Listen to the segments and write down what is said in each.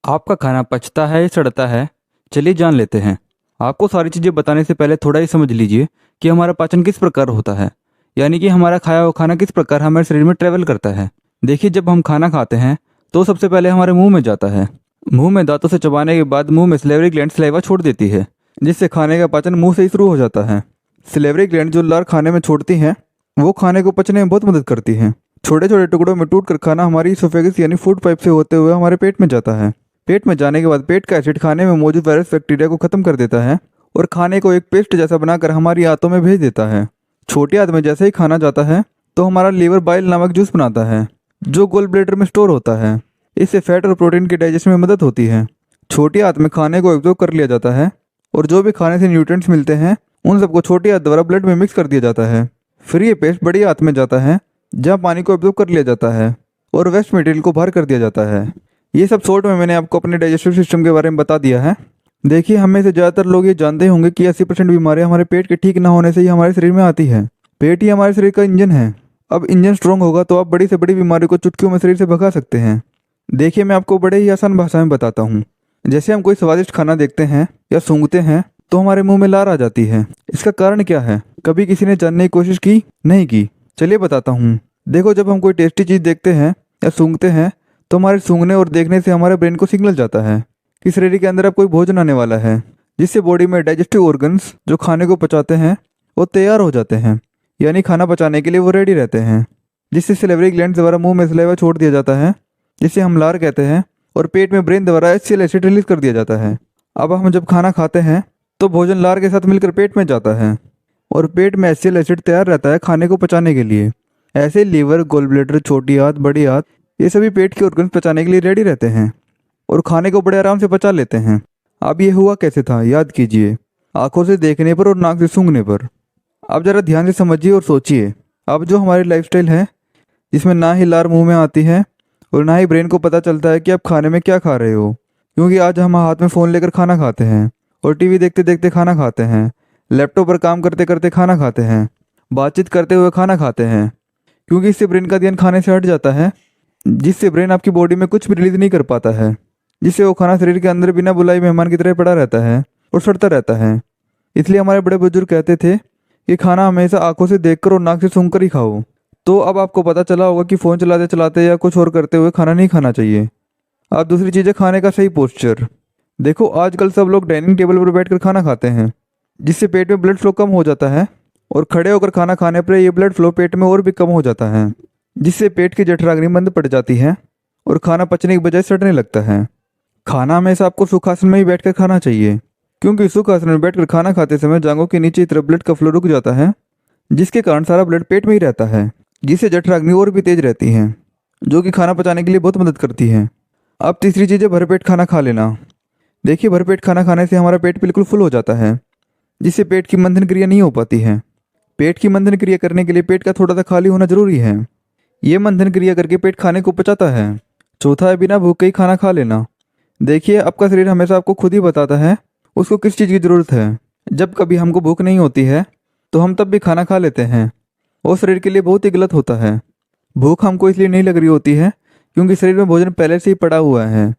आपका खाना पचता है या सड़ता है? चलिए जान लेते हैं। आपको सारी चीज़ें बताने से पहले थोड़ा ही समझ लीजिए कि हमारा पाचन किस प्रकार होता है, यानी कि हमारा खाया हुआ खाना किस प्रकार हमारे शरीर में ट्रेवल करता है। देखिए, जब हम खाना खाते हैं तो सबसे पहले हमारे मुंह में जाता है। मुंह में दांतों से चबाने के बाद मुंह में सलेवरी ग्लैंड सलाइवा छोड़ देती है, जिससे खाने का पाचन मुंह से ही शुरू हो जाता है। सलेवरी ग्लैंड जो लार खाने में छोड़ती हैं, वो खाने को पचने में बहुत मदद करती हैं। छोटे छोटे टुकड़ों में टूट कर खाना हमारी इसोफेगस यानी फूड पाइप से होते हुए हमारे पेट में जाता है। पेट में जाने के बाद पेट का एसिड खाने में मौजूद वायरस बैक्टीरिया को खत्म कर देता है और खाने को एक पेस्ट जैसा बनाकर हमारी आंतों में भेज देता है। छोटी आंत में जैसे ही खाना जाता है तो हमारा लीवर बाइल नामक जूस बनाता है, जो गोल ब्लेडर में स्टोर होता है। इससे फैट और प्रोटीन के डाइजेशन में मदद होती है। छोटी आंत में खाने को एब्जॉर्ब कर लिया जाता है और जो भी खाने से न्यूट्रिएंट्स मिलते हैं उन सबको छोटी आंत द्वारा ब्लड में मिक्स कर दिया जाता है। फिर ये पेस्ट बड़ी आंत में जाता है, जहाँ पानी को एब्जॉर्ब कर लिया जाता है और वेस्ट मटेरियल को बाहर कर दिया जाता है। ये सब शॉर्ट में मैंने आपको अपने डाइजेस्टिव सिस्टम के बारे में बता दिया है। देखिए, हम में से ज़्यादातर लोग ये जानते होंगे कि 80% बीमारियां हमारे पेट के ठीक ना होने से ही हमारे शरीर में आती है। पेट ही हमारे शरीर का इंजन है। अब इंजन स्ट्रांग होगा तो आप बड़ी से बड़ी बीमारी को चुटकियों में शरीर से भगा सकते हैं। देखिए, मैं आपको बड़े ही आसान भाषा में बताता हूँ। जैसे हम कोई स्वादिष्ट खाना देखते हैं या सूंघते हैं तो हमारे मुंह में लार आ जाती है। इसका कारण क्या है? कभी किसी ने जानने की कोशिश की? नहीं की। चलिए बताता हूँ। देखो, जब हम कोई टेस्टी चीज़ देखते हैं या सूंघते हैं तो हमारे सूंघने और देखने से हमारे ब्रेन को सिग्नल जाता है कि शरीर के अंदर अब कोई भोजन आने वाला है, जिससे बॉडी में डाइजेस्टिव ऑर्गन्स जो खाने को पचाते हैं वो तैयार हो जाते हैं, यानी खाना पचाने के लिए वो रेडी रहते हैं। जिससे सलेवरी ग्लैंड द्वारा मुंह में सलाइवा छोड़ दिया जाता है, जिसे हम लार कहते हैं, और पेट में ब्रेन द्वारा HCl एसिड रिलीज कर दिया जाता है। अब हम जब खाना खाते हैं तो भोजन लार के साथ मिलकर पेट में जाता है और पेट में HCl एसिड तैयार रहता है खाने को पचाने के लिए। ऐसे लीवर, गोल ब्लेडर, छोटी आंत, बड़ी आंत, ये सभी पेट के ऑर्गन्स पचाने के लिए रेडी रहते हैं और खाने को बड़े आराम से पचा लेते हैं। अब ये हुआ कैसे था? याद कीजिए, आंखों से देखने पर और नाक से सूंघने पर। अब जरा ध्यान से समझिए और सोचिए। अब जो हमारी लाइफस्टाइल है, जिसमें ना ही लार मुंह में आती है और ना ही ब्रेन को पता चलता है कि आप खाने में क्या खा रहे हो, क्योंकि आज हम हाथ में फ़ोन लेकर खाना खाते हैं और टीवी देखते देखते खाना खाते हैं, लैपटॉप पर काम करते करते खाना खाते हैं, बातचीत करते हुए खाना खाते हैं, क्योंकि इससे ब्रेन का ध्यान खाने से हट जाता है, जिससे ब्रेन आपकी बॉडी में कुछ भी रिलीज नहीं कर पाता है, जिससे वो खाना शरीर के अंदर बिना बुलाए मेहमान की तरह पड़ा रहता है और सड़ता रहता है। इसलिए हमारे बड़े बुजुर्ग कहते थे कि खाना हमेशा आंखों से देखकर और नाक से सूंघकर ही खाओ। तो अब आपको पता चला होगा कि फ़ोन चलाते चलाते या कुछ और करते हुए खाना नहीं खाना चाहिए। अब दूसरी चीज़ है खाने का सही पोस्चर। देखो, आजकल सब लोग डाइनिंग टेबल पर बैठकर खाना खाते हैं, जिससे पेट में ब्लड फ्लो कम हो जाता है और खड़े होकर खाना खाने पर ये ब्लड फ्लो पेट में और भी कम हो जाता है, जिससे पेट की जठराग्नि बंद पड़ जाती है और खाना पचने की बजाय सड़ने लगता है। खाना हमेशा आपको सुखासन में ही बैठकर खाना चाहिए, क्योंकि सुखासन में बैठकर खाना खाते समय जांघों के नीचे की तरफ ब्लड का फ्लो रुक जाता है, जिसके कारण सारा ब्लड पेट में ही रहता है, जिससे जठराग्नि और भी तेज रहती है, जो कि खाना पचाने के लिए बहुत मदद करती है। अब तीसरी चीज़ है भरपेट खाना खा लेना। देखिए, भरपेट खाना खाने से हमारा पेट बिल्कुल फुल हो जाता है, जिससे पेट की मंथन क्रिया नहीं हो पाती है। पेट की मंथन क्रिया करने के लिए पेट का थोड़ा सा खाली होना जरूरी है। ये मंथन क्रिया करके पेट खाने को पचाता है। चौथा है बिना भूख के ही खाना खा लेना। देखिए, आपका शरीर हमेशा आपको खुद ही बताता है उसको किस चीज़ की ज़रूरत है। जब कभी हमको भूख नहीं होती है तो हम तब भी खाना खा लेते हैं, वो शरीर के लिए बहुत ही गलत होता है। भूख हमको इसलिए नहीं लग रही होती है क्योंकि शरीर में भोजन पहले से ही पड़ा हुआ है,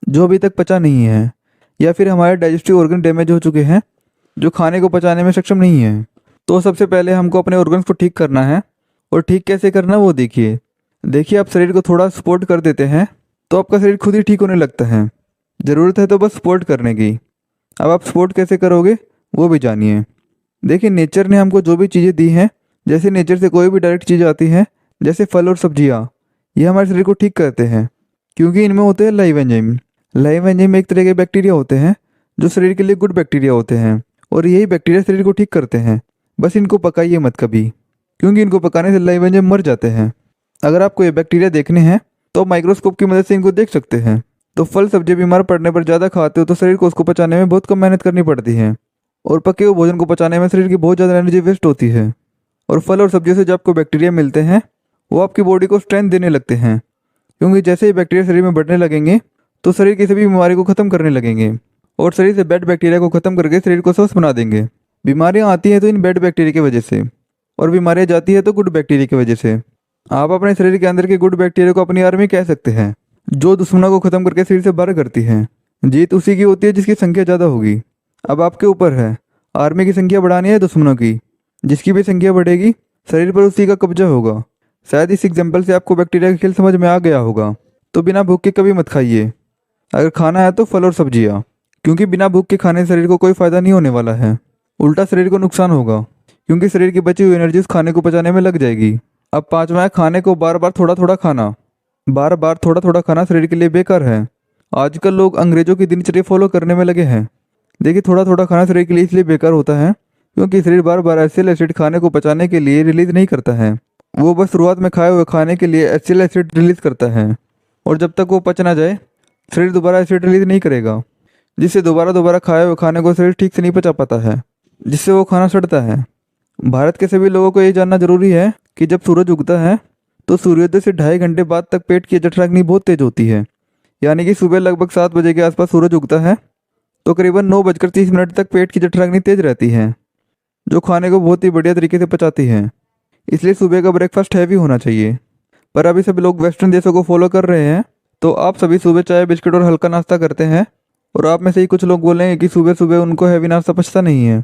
जो अभी तक पचा नहीं है, या फिर हमारे डाइजेस्टिव ऑर्गन डैमेज हो चुके हैं, जो खाने को पचाने में सक्षम नहीं है। तो सबसे पहले हमको अपने ऑर्गन्स को ठीक करना है, और ठीक कैसे करना वो देखिए। आप शरीर को थोड़ा सपोर्ट कर देते हैं तो आपका शरीर खुद ही ठीक होने लगता है। ज़रूरत है तो बस सपोर्ट करने की। अब आप सपोर्ट कैसे करोगे वो भी जानिए। देखिए, नेचर ने हमको जो भी चीज़ें दी हैं, जैसे नेचर से कोई भी डायरेक्ट चीज़ आती है, जैसे फल और सब्जियाँ, ये हमारे शरीर को ठीक करते हैं, क्योंकि इनमें होते हैं लाइव एंजाइम। लाइव एंजाइम एक तरह के बैक्टीरिया होते हैं जो शरीर के लिए गुड बैक्टीरिया होते हैं, और यही बैक्टीरिया शरीर को ठीक करते हैं। बस इनको पकाइए मत कभी, क्योंकि इनको पकाने से लाइव एंजाइम मर जाते हैं। अगर आपको ये बैक्टीरिया देखने हैं तो आप माइक्रोस्कोप की मदद से इनको देख सकते हैं। तो फल सब्जी बीमार पड़ने पर ज़्यादा खाते हो तो शरीर को उसको पचाने में बहुत कम मेहनत करनी पड़ती है, और पके हुए भोजन को पचाने में शरीर की बहुत ज़्यादा एनर्जी वेस्ट होती है। और फल और सब्जियों से जो आपको बैक्टीरिया मिलते हैं वो आपकी बॉडी को स्ट्रेंथ देने लगते हैं, क्योंकि जैसे ही बैक्टीरिया शरीर में बढ़ने लगेंगे तो शरीर की सभी बीमारी को ख़त्म करने लगेंगे, और शरीर से बैड बैक्टीरिया को ख़त्म करके शरीर को स्वस्थ बना देंगे। बीमारियाँ आती हैं तो इन बैड बैक्टीरिया की वजह से, और बीमारियाँ जाती है तो गुड बैक्टीरिया की वजह से। आप अपने शरीर के अंदर के गुड बैक्टीरिया को अपनी आर्मी कह सकते हैं। जो दुश्मनों को ख़त्म करके शरीर से बाहर करती है। जीत उसी की होती है जिसकी संख्या ज़्यादा होगी। अब आपके ऊपर है, आर्मी की संख्या बढ़ानी है दुश्मनों की। जिसकी भी संख्या बढ़ेगी शरीर पर उसी का कब्जा होगा। शायद इस एग्जाम्पल से आपको बैक्टीरिया का खेल समझ में आ गया होगा। तो बिना भूख के कभी मत खाइए। अगर खाना है तो फल और सब्जियाँ, क्योंकि बिना भूख के खाने से शरीर को कोई फ़ायदा नहीं होने वाला है, उल्टा शरीर को नुकसान होगा, क्योंकि शरीर की बची हुई एनर्जी उस खाने को पचाने में लग जाएगी। अब पाँचवा है, खाने को बार बार थोड़ा थोड़ा खाना। बार बार थोड़ा थोड़ा खाना शरीर के लिए बेकार है। आजकल लोग अंग्रेजों की दिनचर्या फॉलो करने में लगे हैं। देखिए, थोड़ा थोड़ा खाना शरीर के लिए इसलिए बेकार होता है क्योंकि शरीर बार बार एसिल एसिड खाने को पचाने के लिए रिलीज नहीं करता है। वो बस शुरुआत में खाए हुए खाने के लिए एसिल एसिड रिलीज करता है, और जब तक वो पच ना जाए शरीर दोबारा एसिड रिलीज नहीं करेगा, जिससे दोबारा दोबारा खाए हुए खाने को शरीर ठीक से नहीं पचा पाता है, जिससे वो खाना सड़ता है। भारत के सभी लोगों को ये जानना जरूरी है कि जब सूरज उगता है तो सूर्योदय से 2.5 घंटे बाद तक पेट की जठराग्नि बहुत तेज होती है। यानी कि सुबह लगभग 7 बजे के आसपास सूरज उगता है तो करीबन 9:30 तक पेट की जठराग्नि तेज रहती है, जो खाने को बहुत ही बढ़िया तरीके से पचाती है। इसलिए सुबह का ब्रेकफास्ट हैवी होना चाहिए। पर अभी सभी लोग वेस्टर्न देशों को फॉलो कर रहे हैं, तो आप सभी सुबह चाय बिस्किट और हल्का नाश्ता करते हैं। और आप में से ही कुछ लोग बोलेंगे कि सुबह सुबह उनको हैवी नाश्ता पचता नहीं है।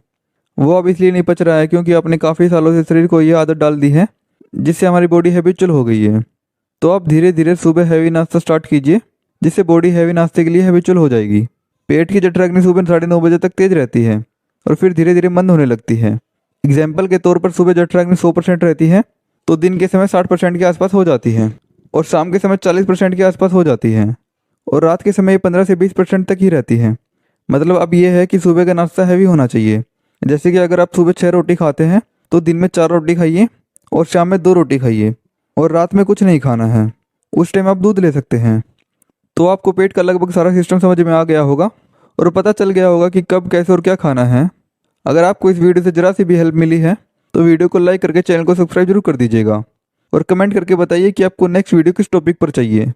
वो अब इसलिए नहीं पच रहा है क्योंकि आपने काफ़ी सालों से शरीर को ये आदत डाल दी है, जिससे हमारी बॉडी हैबिचुअल हो गई है। तो आप धीरे धीरे सुबह हैवी नाश्ता स्टार्ट कीजिए, जिससे बॉडी हैवी नाश्ते के लिए हैबिचुअल हो जाएगी। पेट की जठराग्नि सुबह 9:30 बजे तक तेज रहती है और फिर धीरे धीरे मंद होने लगती है। एग्जाम्पल के तौर पर सुबह जठराग्नि 100% रहती है तो दिन के समय 60% के आसपास हो जाती है, और शाम के समय 40% के आसपास हो जाती है, और रात के समय ये 15 से 20% तक ही रहती है। मतलब अब ये है कि सुबह का नाश्ता हैवी होना चाहिए। जैसे कि अगर आप सुबह 6 रोटी खाते हैं तो दिन में 4 रोटी खाइए और शाम में 2 रोटी खाइए, और रात में कुछ नहीं खाना है। उस टाइम आप दूध ले सकते हैं। तो आपको पेट का लगभग सारा सिस्टम समझ में आ गया होगा और पता चल गया होगा कि कब कैसे और क्या खाना है। अगर आपको इस वीडियो से ज़रा सी भी हेल्प मिली है तो वीडियो को लाइक करके चैनल को सब्सक्राइब जरूर कर दीजिएगा, और कमेंट करके बताइए कि आपको नेक्स्ट वीडियो किस टॉपिक पर चाहिए।